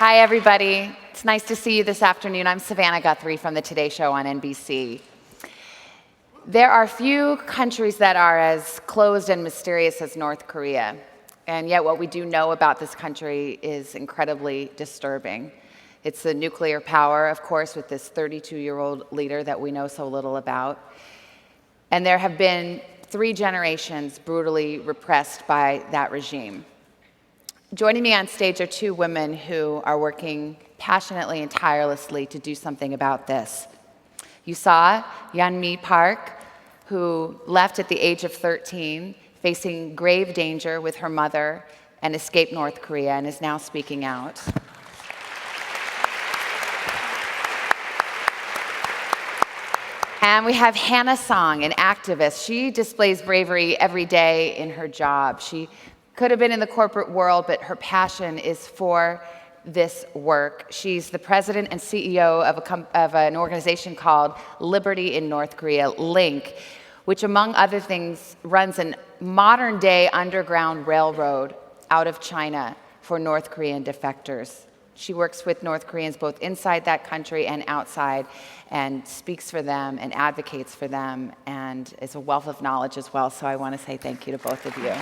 Hi, everybody. It's nice to see you this afternoon. I'm Savannah Guthrie from the Today Show on NBC. There are few countries that are as closed and mysterious as North Korea. And yet what we do know about this country is incredibly disturbing. It's the nuclear power, of course, with this 32-year-old leader that we know so little about. And there have been 3 generations brutally repressed by that regime. Joining me on stage are 2 women who are working passionately and tirelessly to do something about this. You saw Yeonmi Park, who left at the age of 13, facing grave danger with her mother, and escaped North Korea and is now speaking out. And we have Hannah Song, an activist. She displays bravery every day in her job. She could have been in the corporate world, but her passion is for this work. She's the president and CEO of an organization called Liberty in North Korea, LINK, which among other things runs a modern-day underground railroad out of China for North Korean defectors. She works with North Koreans both inside that country and outside, and speaks for them and advocates for them, and is a wealth of knowledge as well. So I want to say thank you to both of you.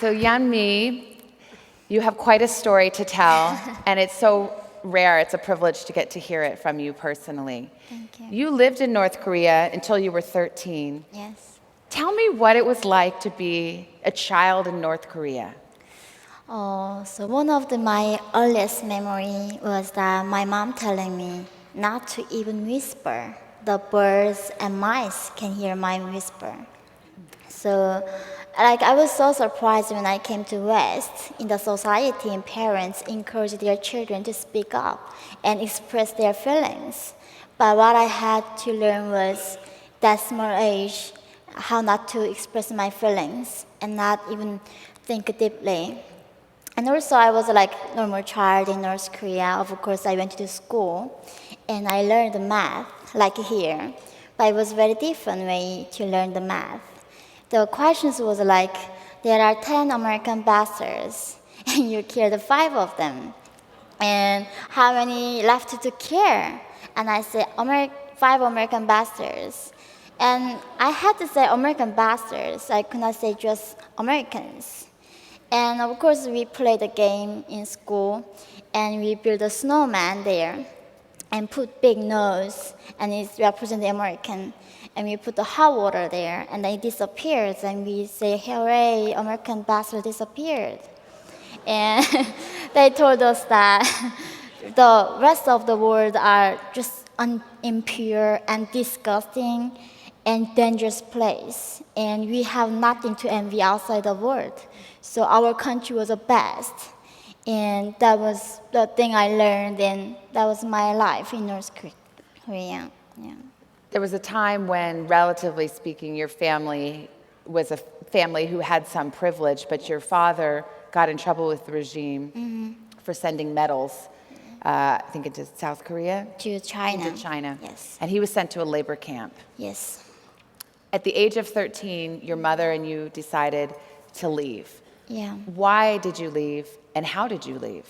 So Yeonmi, you have quite a story to tell, and it's so rare, it's a privilege to get to hear it from you personally. Thank you. You lived in North Korea until you were 13. Yes. Tell me what it was like to be a child in North Korea. So one of my earliest memory was that my mom telling me not to even whisper. The birds and mice can hear my whisper. So I was so surprised when I came to West. In the society, and parents encourage their children to speak up and express their feelings. But what I had to learn was that small age, how not to express my feelings and not even think deeply. And also I was like normal child in North Korea. Of course, I went to school and I learned math like here. But it was very different way to learn the math. The questions was like, there are 10 American bastards, and you killed 5 of them. And how many left to kill? And I said, 5 American bastards. And I had to say American bastards. I could not say just Americans. And of course, we played a game in school, and we built a snowman there, and put big nose, and it represents the American. And we put the hot water there, and then it disappears, and we say, hooray, American bastard disappeared. And they told us that the rest of the world are just impure and disgusting and dangerous place, and we have nothing to envy outside the world. So our country was the best. And that was the thing I learned, and that was my life in North Korea. Yeah. There was a time when, relatively speaking, your family was a family who had some privilege, but your father got in trouble with the regime for sending metals, I think into South Korea? To China. Into China. Yes. And he was sent to a labor camp. Yes. At the age of 13, your mother and you decided to leave. Yeah. Why did you leave, and how did you leave?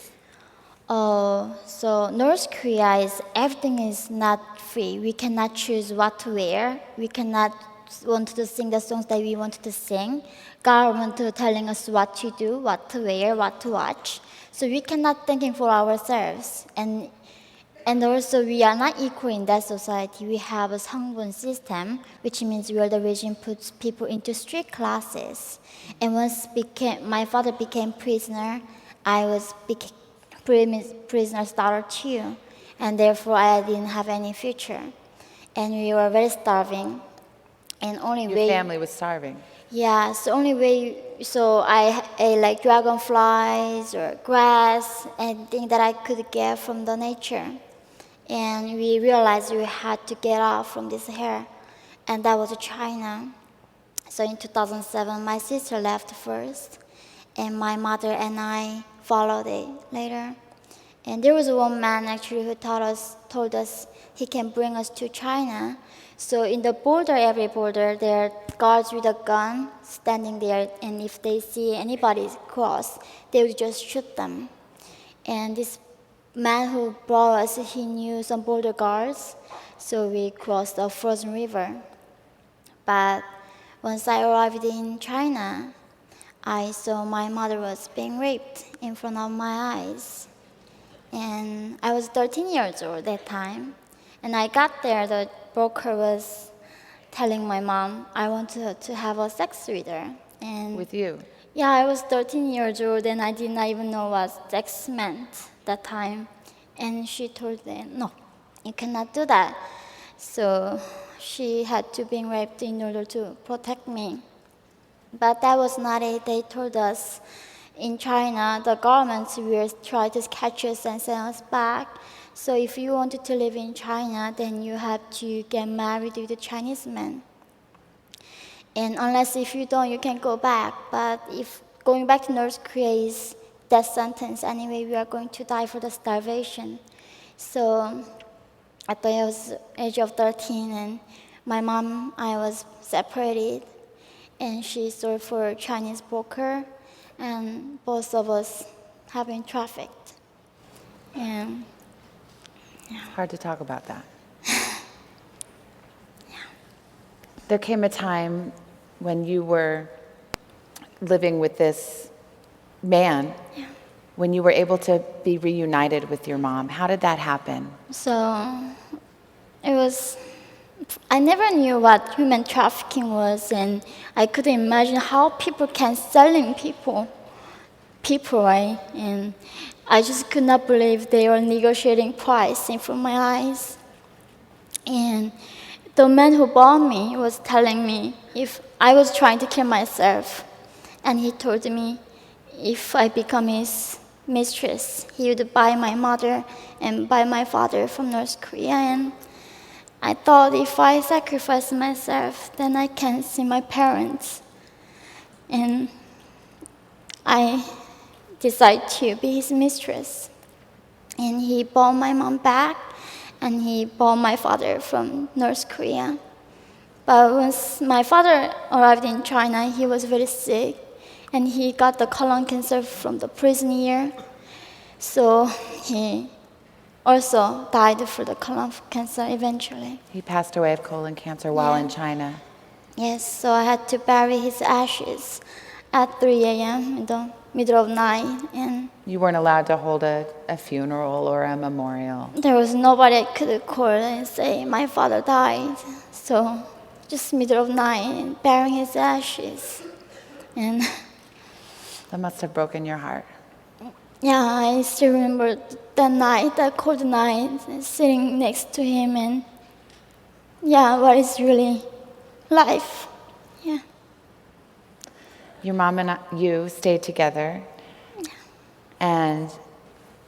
So North Korea is, everything is not free. We cannot choose what to wear. We cannot want to sing the songs that we want to sing. Government telling us what to do, what to wear, what to watch. So we cannot thinking for ourselves. And also we are not equal in that society. We have a Sangbun system, which means where the regime puts people into strict classes. And once my father became prisoner, I was prisoner starter too, and therefore I didn't have any future, and we were very starving. And Your family was starving. Yeah, so only way. So I ate like dragonflies or grass, anything that I could get from the nature. And we realized we had to get out from this hair, and that was China. So in 2007, my sister left first, and my mother and I followed it later. And there was one man actually who told us he can bring us to China. So in the border, every border, there are guards with a gun standing there, and if they see anybody cross, they would just shoot them. And this man who brought us, he knew some border guards, so we crossed the frozen river. But once I arrived in China, I saw my mother was being raped in front of my eyes. And I was 13 years old at that time. And I got there, the broker was telling my mom I wanted to have a sex with her. And With you? yeah, I was 13 years old and I did not even know what sex meant that time. And she told them, no, you cannot do that. So she had to be raped in order to protect me. But that was not it. They told us in China, the government will try to catch us and send us back. So if you wanted to live in China, then you have to get married with a Chinese man. And unless if you don't, you can go back. But if going back to North Korea is death sentence, anyway, we are going to die for the starvation. So at the age of 13, and my mom, I was separated, and she sold for a Chinese broker, and both of us have been trafficked. And Hard to talk about that. There came a time when you were living with this man, when you were able to be reunited with your mom. How did that happen? so it was, I never knew what human trafficking was, and I couldn't imagine how people can selling people, right? And I just could not believe they were negotiating price in front of my eyes. And the man who bought me was telling me if I was trying to kill myself, and he told me if I become his mistress, he would buy my mother and buy my father from North Korea. And I thought if I sacrifice myself, then I can see my parents. And I decided to be his mistress. And he bought my mom back, and he bought my father from North Korea. But once my father arrived in China, he was very sick, and he got the colon cancer from the prison year. So he also died for the colon cancer eventually. He passed away of colon cancer while Yeah. in China. Yes, so I had to bury his ashes at 3 a.m. in the middle of night, and You weren't allowed to hold a funeral or a memorial. there was nobody I could call and say my father died. So just middle of night, burying his ashes. And That must have broken your heart. yeah, I still remember that night, that cold night, sitting next to him, and yeah, what is really life? Yeah. Your mom and you stayed together, and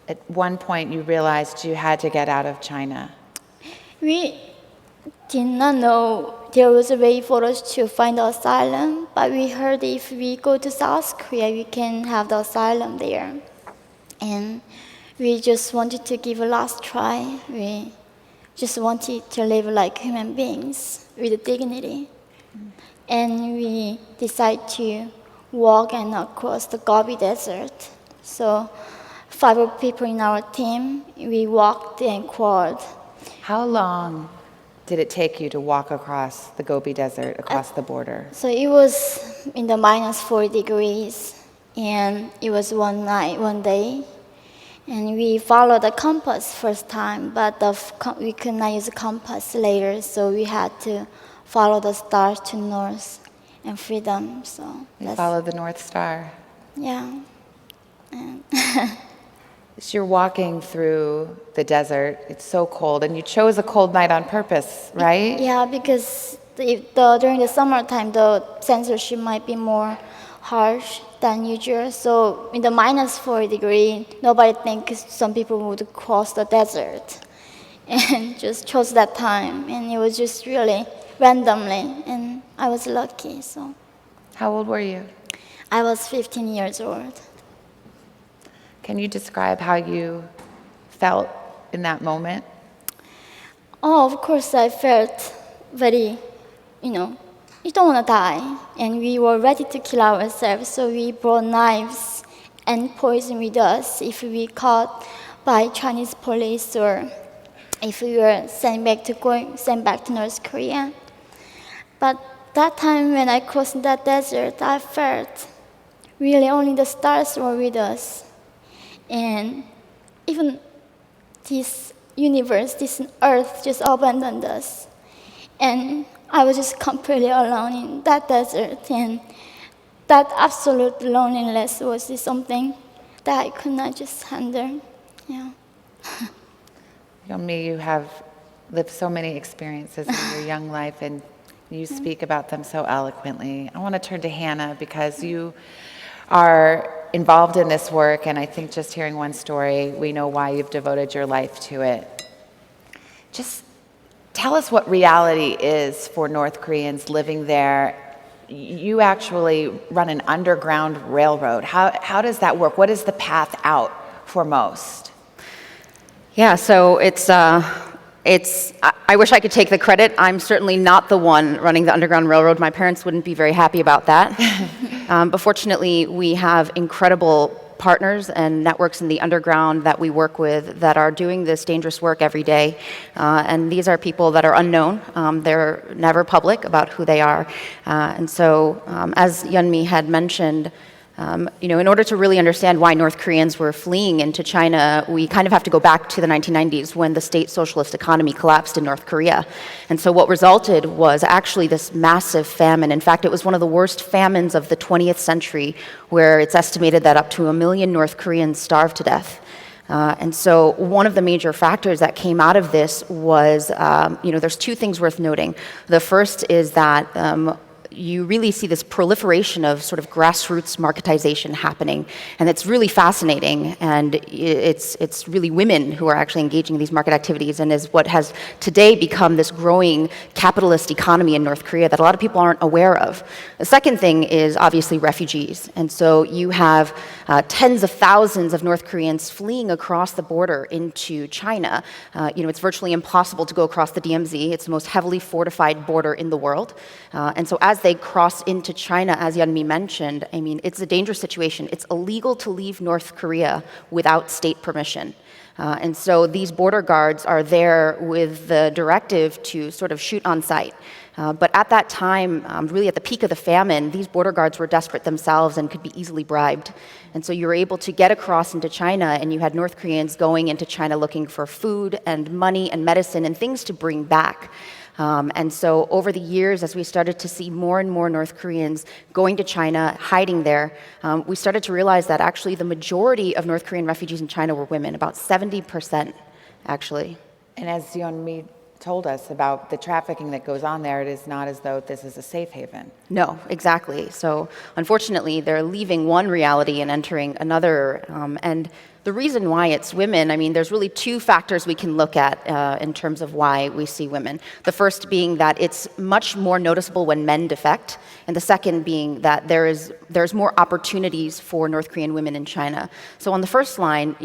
at one point you realized you had to get out of China. We did not know there was a way for us to find asylum, but we heard if we go to South Korea, we can have the asylum there. And we just wanted to give a last try. We just wanted to live like human beings with dignity. And we decided to walk and across the Gobi Desert. So 5 people in our team, we walked and crawled. How long did it take you to walk across the Gobi Desert, across the border? So it was in the minus 4 degrees, and it was one day. And we followed the compass first time, but we could not use the compass later, so we had to follow the stars to north and freedom. So You followed the North Star. yeah. As you're walking through the desert, it's so cold, and you chose a cold night on purpose, right? Yeah, because during the summertime, the censorship might be more harsh than usual. So in the minus 4 degree, nobody thinks some people would cross the desert, and just chose that time. And it was just really randomly, and I was lucky. So How old were you? I was 15 years old. Can you describe how you felt in that moment? Oh, of course, I felt very, you don't want to die. And we were ready to kill ourselves, so we brought knives and poison with us if we caught by Chinese police or if we were sent back to North Korea. But that time when I crossed that desert, I felt really only the stars were with us. And even this universe, this earth just abandoned us. And I was just completely alone in that desert. And that absolute loneliness was just something that I could not just handle. Yeah. Yeonmi, you have lived so many experiences in your young life, and you speak about them so eloquently. I want to turn to Hannah because you are involved in this work, and I think just hearing one story, we know why you've devoted your life to it. Just tell us what reality is for North Koreans living there. You actually run an underground railroad. How does that work? What is the path out for most? Yeah, so I wish I could take the credit. I'm certainly not the one running the Underground Railroad. My parents wouldn't be very happy about that. But fortunately, we have incredible partners and networks in the underground that we work with that are doing this dangerous work every day. And these are people that are unknown. They're never public about who they are. And so, as Yeonmi had mentioned, in order to really understand why North Koreans were fleeing into China, we kind of have to go back to the 1990s when the state socialist economy collapsed in North Korea. And so what resulted was actually this massive famine. In fact, it was one of the worst famines of the 20th century, where it's estimated that up to 1 million North Koreans starved to death. And so one of the major factors that came out of this was, there's two things worth noting. The first is that you really see this proliferation of sort of grassroots marketization happening, and it's really fascinating. And it's really women who are actually engaging in these market activities, and is what has today become this growing capitalist economy in North Korea that a lot of people aren't aware of. The second thing is obviously refugees, and so you have tens of thousands of North Koreans fleeing across the border into China. It's virtually impossible to go across the DMZ. It's the most heavily fortified border in the world, and so as they cross into China, as Yeonmi mentioned, it's a dangerous situation. It's illegal to leave North Korea without state permission. And so these border guards are there with the directive to sort of shoot on sight. But at that time, really at the peak of the famine, these border guards were desperate themselves and could be easily bribed. And so you were able to get across into China, and you had North Koreans going into China looking for food and money and medicine and things to bring back. And so over the years, as we started to see more and more North Koreans going to China, hiding there, we started to realize that actually the majority of North Korean refugees in China were women, about 70%, actually. And as Yeonmi told us about the trafficking that goes on there, it is not as though this is a safe haven. No, exactly. So unfortunately, they're leaving one reality and entering another. And the reason why it's women, there's really two factors we can look at in terms of why we see women. The first being that it's much more noticeable when men defect, and the second being that there's more opportunities for North Korean women in China. So on the first line,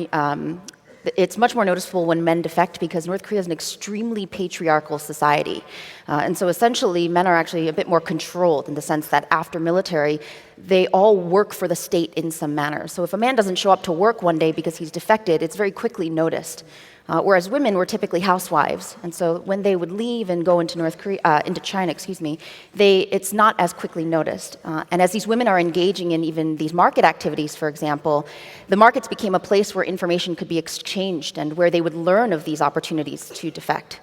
it's much more noticeable when men defect because North Korea is an extremely patriarchal society. And so essentially, men are actually a bit more controlled in the sense that after military, they all work for the state in some manner. So if a man doesn't show up to work one day because he's defected, it's very quickly noticed. Whereas women were typically housewives, and so when they would leave and go into into China, it's not as quickly noticed. And as these women are engaging in even these market activities, for example, the markets became a place where information could be exchanged and where they would learn of these opportunities to defect.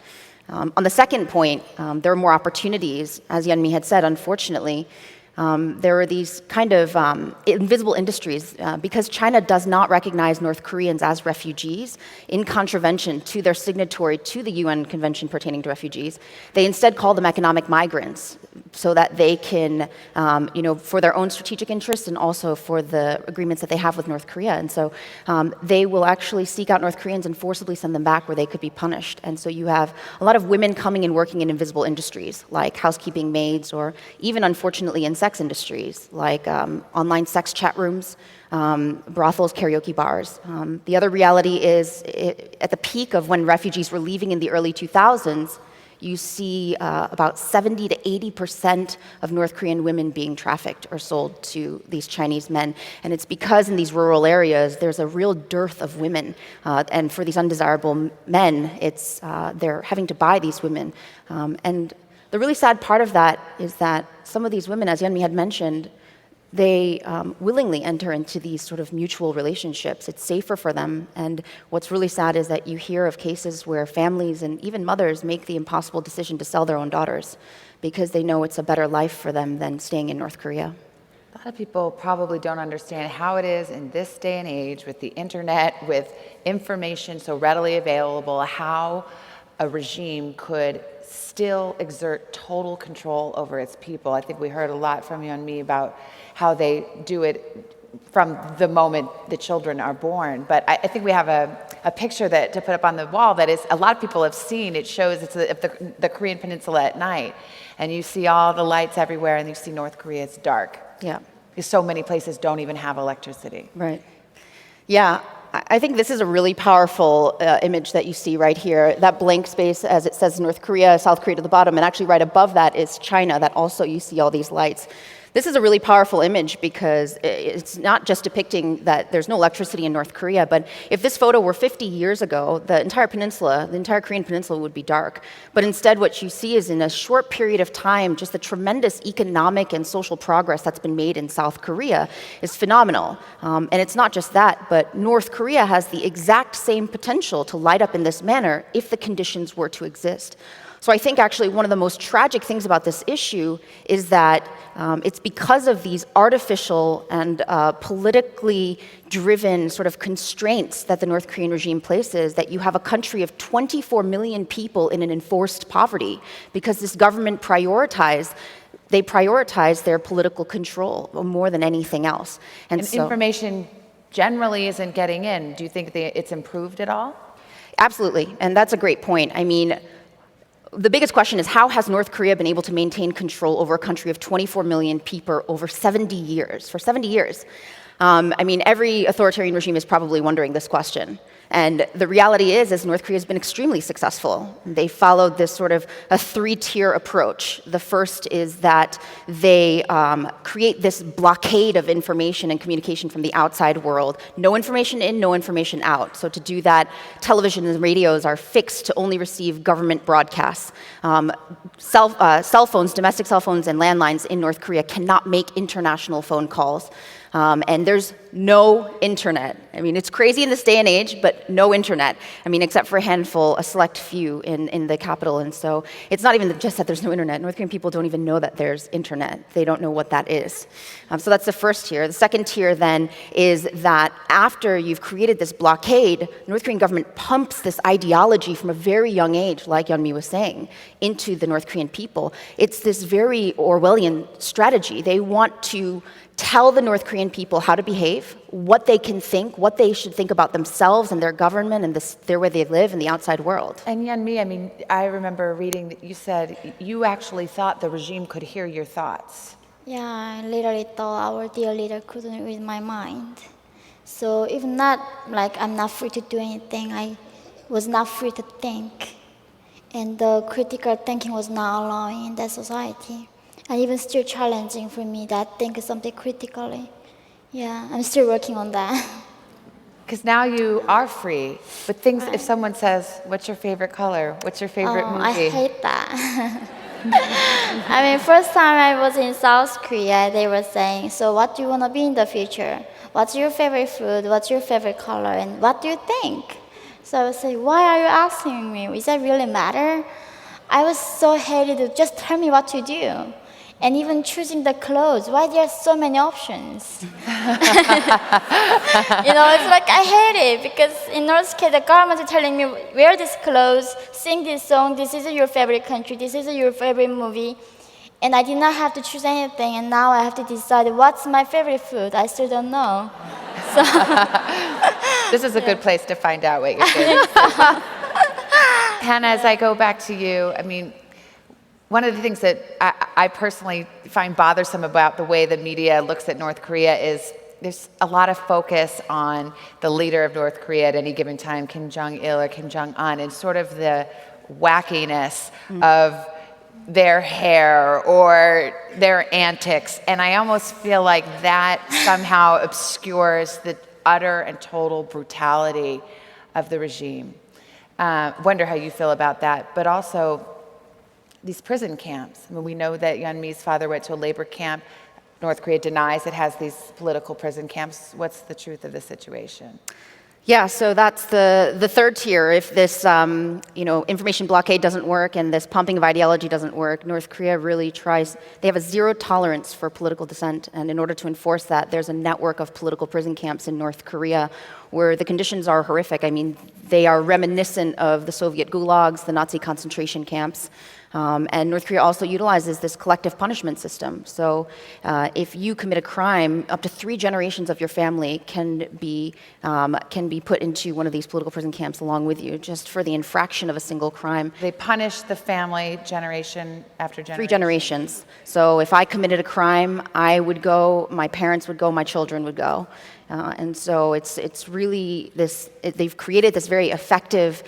On the second point, there are more opportunities, as Yeonmi had said, unfortunately. There are these kind of invisible industries because China does not recognize North Koreans as refugees in contravention to their signatory to the UN Convention pertaining to refugees. They instead call them economic migrants so that they can, for their own strategic interests and also for the agreements that they have with North Korea. And so they will actually seek out North Koreans and forcibly send them back where they could be punished. And so you have a lot of women coming and working in invisible industries like housekeeping maids or even, unfortunately, in sex industries, like online sex chat rooms, brothels, karaoke bars. The other reality is, at the peak of when refugees were leaving in the early 2000s, you see about 70 to 80% of North Korean women being trafficked or sold to these Chinese men. And it's because in these rural areas, there's a real dearth of women. And for these undesirable men, they're having to buy these women. And the really sad part of that is that some of these women, as Yeonmi had mentioned, they willingly enter into these sort of mutual relationships. It's safer for them. And what's really sad is that you hear of cases where families and even mothers make the impossible decision to sell their own daughters because they know it's a better life for them than staying in North Korea. A lot of people probably don't understand how it is in this day and age with the internet, with information so readily available, how a regime could still exert total control over its people. I think we heard a lot from Yeonmi about how they do it from the moment the children are born. But I think we have a picture to put up on the wall that is a lot of people have seen. It shows it's the Korean Peninsula at night, and you see all the lights everywhere, and you see North Korea. It's dark. Yeah. Because so many places don't even have electricity. Right. Yeah. I think this is a really powerful image that you see right here. That blank space, as it says North Korea, South Korea to the bottom, and actually right above that is China, that also you see all these lights. This is a really powerful image because it's not just depicting that there's no electricity in North Korea, but if this photo were 50 years ago, the entire Korean peninsula would be dark. But instead what you see is in a short period of time, just the tremendous economic and social progress that's been made in South Korea is phenomenal. And it's not just that, but North Korea has the exact same potential to light up in this manner if the conditions were to exist. So I think actually one of the most tragic things about this issue is that it's because of these artificial and politically driven sort of constraints that the North Korean regime places that you have a country of 24 million people in an enforced poverty because this government prioritize their political control more than anything else. And so, information generally isn't getting in. Do you think it's improved at all? Absolutely, and that's a great point. I mean, the biggest question is how has North Korea been able to maintain control over a country of 24 million people over 70 years? For 70 years. I mean, every authoritarian regime is probably wondering this question. And the reality is North Korea has been extremely successful. They followed this sort of a three-tier approach. The first is that they create this blockade of information and communication from the outside world. No information in, no information out. So to do that, television and radios are fixed to only receive government broadcasts. Cell phones, domestic cell phones and landlines in North Korea cannot make international phone calls. And there's no internet. I mean, it's crazy in this day and age, but no internet. I mean, except for a select few in the capital. And so it's not even just that there's no internet. North Korean people don't even know that there's internet. They don't know what that is. So that's the first tier. The second tier then is that after you've created this blockade, North Korean government pumps this ideology from a very young age, like Yeonmi was saying, into the North Korean people. It's this very Orwellian strategy. They want to tell the North Korean people how to behave, what they can think, what they should think about themselves and their government and their way they live in the outside world. And Yeonmi, I mean, I remember reading that you said you actually thought the regime could hear your thoughts. Yeah, I literally thought our dear leader couldn't read my mind. So if not, like I'm not free to do anything, I was not free to think. And the critical thinking was not allowing in that society. And even still challenging for me that think something critically. Yeah, I'm still working on that. Because now you are free. But things, if someone says, what's your favorite color? What's your favorite movie? I hate that. I mean, first time I was in South Korea, they were saying, so what do you want to be in the future? What's your favorite food? What's your favorite color? And what do you think? So I was saying, why are you asking me? Does that really matter? I was so hated to just tell me what to do. And even choosing the clothes, why there are so many options? It's like I hate it because in North Korea, the government is telling me, wear these clothes, sing this song, this is your favorite country, this is your favorite movie. And I did not have to choose anything, and now I have to decide what's my favorite food. I still don't know. So this is a good place to find out what your favorite food is. Hannah, as I go back to you, I mean, one of the things that I personally find bothersome about the way the media looks at North Korea is there's a lot of focus on the leader of North Korea at any given time, Kim Jong-il or Kim Jong Un, and sort of the wackiness of their hair or their antics. And I almost feel like that somehow obscures the utter and total brutality of the regime. Wonder how you feel about that. But also these prison camps. I mean, we know that Yeonmi's father went to a labor camp. North Korea denies it has these political prison camps. What's the truth of the situation? Yeah, so that's the third tier. If this information blockade doesn't work and this pumping of ideology doesn't work, North Korea really tries. They have a zero tolerance for political dissent, and in order to enforce that, there's a network of political prison camps in North Korea where the conditions are horrific. I mean, they are reminiscent of the Soviet gulags, the Nazi concentration camps. And North Korea also utilizes this collective punishment system. So if you commit a crime, up to 3 generations of your family can be put into one of these political prison camps along with you, just for the infraction of a single crime. They punish the family generation after generation? 3 generations. So if I committed a crime, I would go, my parents would go, my children would go. And so it's really this, they've created this very effective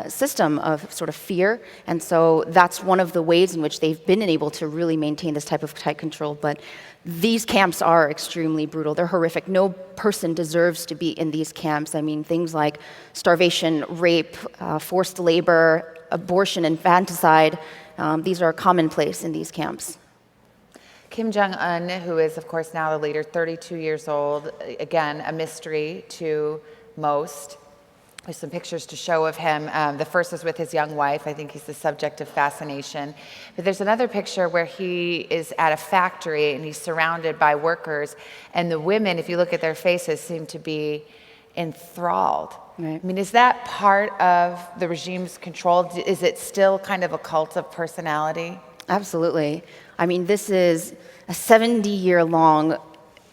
system of sort of fear. And so that's one of the ways in which they've been able to really maintain this type of tight control. But these camps are extremely brutal. They're horrific. No person deserves to be in these camps. I mean, things like starvation, rape, forced labor, abortion, infanticide, these are commonplace in these camps. Kim Jong Un, who is, of course, now the leader, 32 years old, again, a mystery to most. There's some pictures to show of him. The first is with his young wife. I think he's the subject of fascination. But there's another picture where he is at a factory and he's surrounded by workers. And the women, if you look at their faces, seem to be enthralled. Right. I mean, is that part of the regime's control? Is it still kind of a cult of personality? Absolutely. I mean, this is a 70-year-long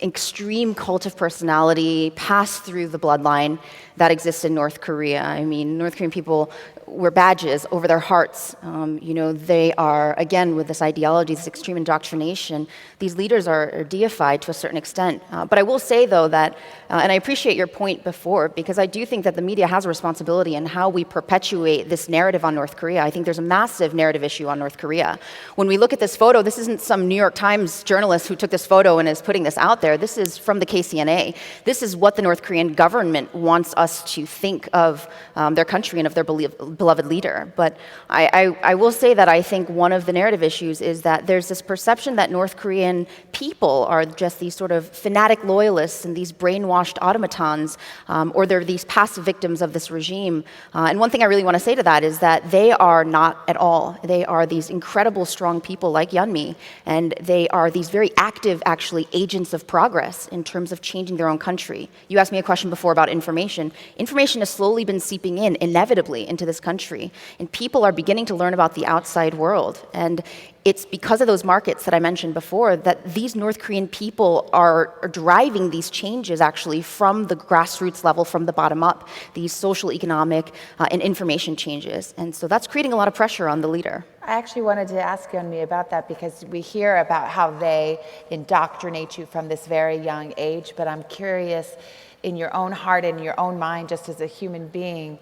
extreme cult of personality passed through the bloodline that exists in North Korea. I mean, North Korean people wear badges over their hearts. They are, again, with this ideology, this extreme indoctrination, these leaders are deified to a certain extent. But I will say, though, that, and I appreciate your point before, because I do think that the media has a responsibility in how we perpetuate this narrative on North Korea. I think there's a massive narrative issue on North Korea. When we look at this photo, this isn't some New York Times journalist who took this photo and is putting this out there. This is from the KCNA. This is what the North Korean government wants us to think of their country and of their beloved leader. But I will say that I think one of the narrative issues is that there's this perception that North Korean people are just these sort of fanatic loyalists and these brainwashed automatons, or they're these passive victims of this regime. And one thing I really want to say to that is that they are not at all. They are these incredible, strong people like Yeonmi, and they are these very active, actually, agents of progress in terms of changing their own country. You asked me a question before about information. Information has slowly been seeping in, inevitably, into this country, and people are beginning to learn about the outside world. And it's because of those markets that I mentioned before that these North Korean people are driving these changes actually from the grassroots level, from the bottom up, these social, economic, and information changes. And so that's creating a lot of pressure on the leader. I actually wanted to ask Yeonmi about that because we hear about how they indoctrinate you from this very young age, but I'm curious, in your own heart and your own mind, just as a human being,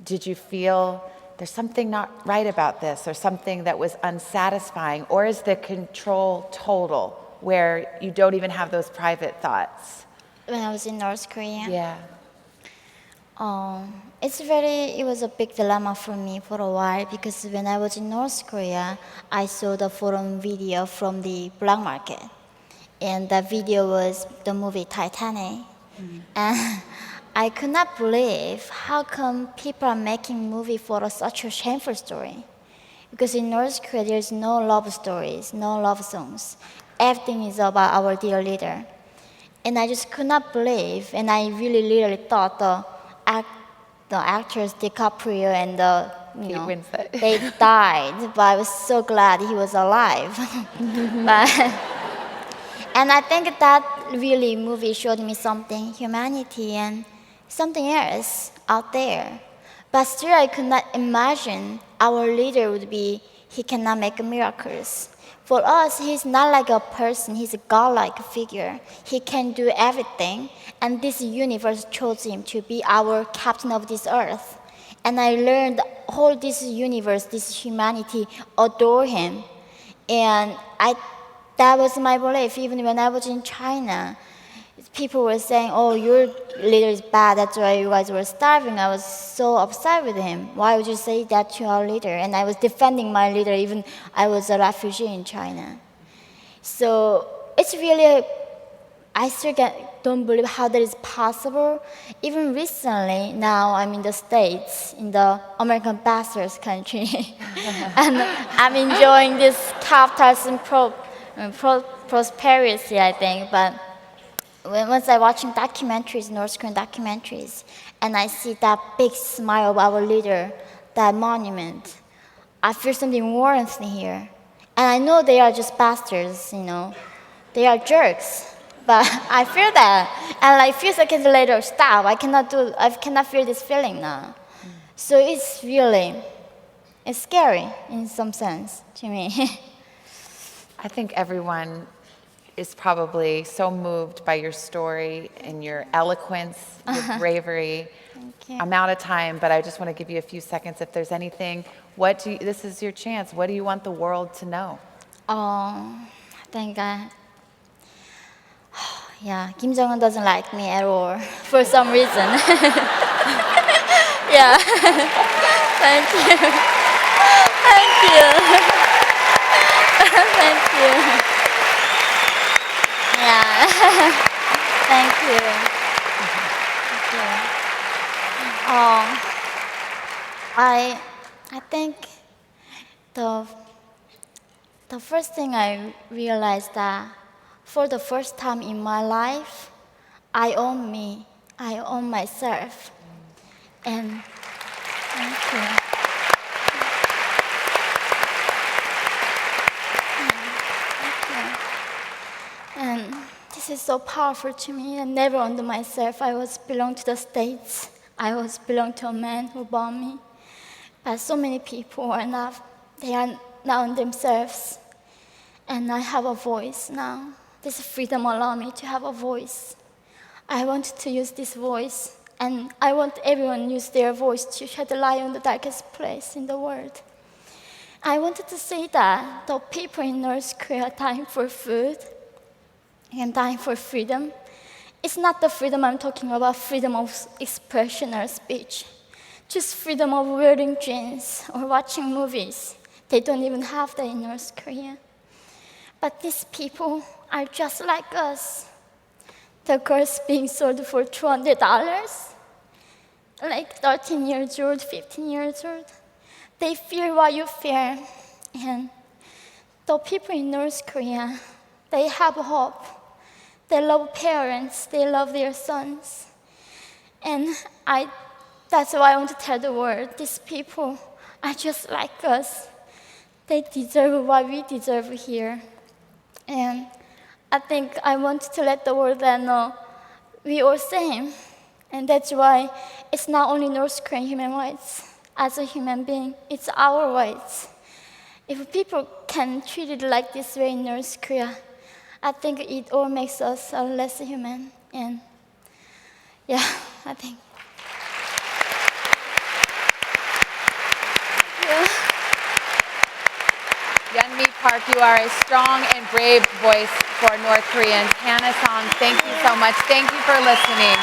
did you feel there's something not right about this or something that was unsatisfying? Or is the control total where you don't even have those private thoughts? When I was in North Korea, Yeah. it was a big dilemma for me for a while because when I was in North Korea, I saw the foreign video from the black market. And that video was the movie Titanic. And I could not believe how come people are making movie for such a shameful story. Because in North Korea, there's no love stories, no love songs. Everything is about our dear leader. And I just could not believe, and I really thought the actors DiCaprio and Winslet. they died, but I was so glad he was alive. And I think that really movie showed me something, humanity and something else out there. But still I could not imagine our leader would be, he cannot make miracles. For us, he's not like a person, he's a godlike figure. He can do everything, and this universe chose him to be our captain of this earth. And I learned whole this universe, this humanity adore him. And that was my belief, even when I was in China. People were saying, oh, your leader is bad, that's why you guys were starving. I was so upset with him. Why would you say that to our leader? And I was defending my leader, even I was a refugee in China. So it's really, I still don't believe how that is possible. Even recently, now I'm in the States, in the American bastard's country. And I'm enjoying this capitalism prosperity, I think. But once I'm watching documentaries, North Korean documentaries, and I see that big smile of our leader, that monument, I feel something warmth in here. And I know they are just bastards, they are jerks, but I feel that. And like a few seconds later, stop, I cannot feel this feeling now. So it's scary in some sense to me. I think everyone is probably so moved by your story and your eloquence, your bravery. Thank you. I'm out of time, but I just want to give you a few seconds. If there's anything, this is your chance. What do you want the world to know? I think yeah, Kim Jong Un doesn't like me at all for some reason. Yeah. Thank you. Thank you. Thank you. Yeah. Thank you. Thank you. I think the first thing I realized that for the first time in my life, I own me. I own myself. And thank you. And this is so powerful to me. I never owned myself. I was belong to the States. I was belong to a man who bought me. But so many people they are not on themselves. And I have a voice now. This freedom allows me to have a voice. I want to use this voice. And I want everyone to use their voice to shed light on the darkest place in the world. I wanted to say that the people in North Korea are dying for food and dying for freedom. It's not the freedom I'm talking about, freedom of expression or speech. Just freedom of wearing jeans or watching movies. They don't even have that in North Korea. But these people are just like us. The girls being sold for $200, like 13 years old, 15 years old. They feel what you feel. And the people in North Korea, they have hope. They love parents, they love their sons. And that's why I want to tell the world, these people are just like us. They deserve what we deserve here. And I think I want to let the world know we all same. And that's why it's not only North Korean human rights. As a human being, it's our rights. If people can treat it like this way in North Korea, I think it all makes us less human. And yeah, I think. Yeah. Yeonmi Park, you are a strong and brave voice for North Koreans. Hannah Song, thank you so much. Thank you for listening.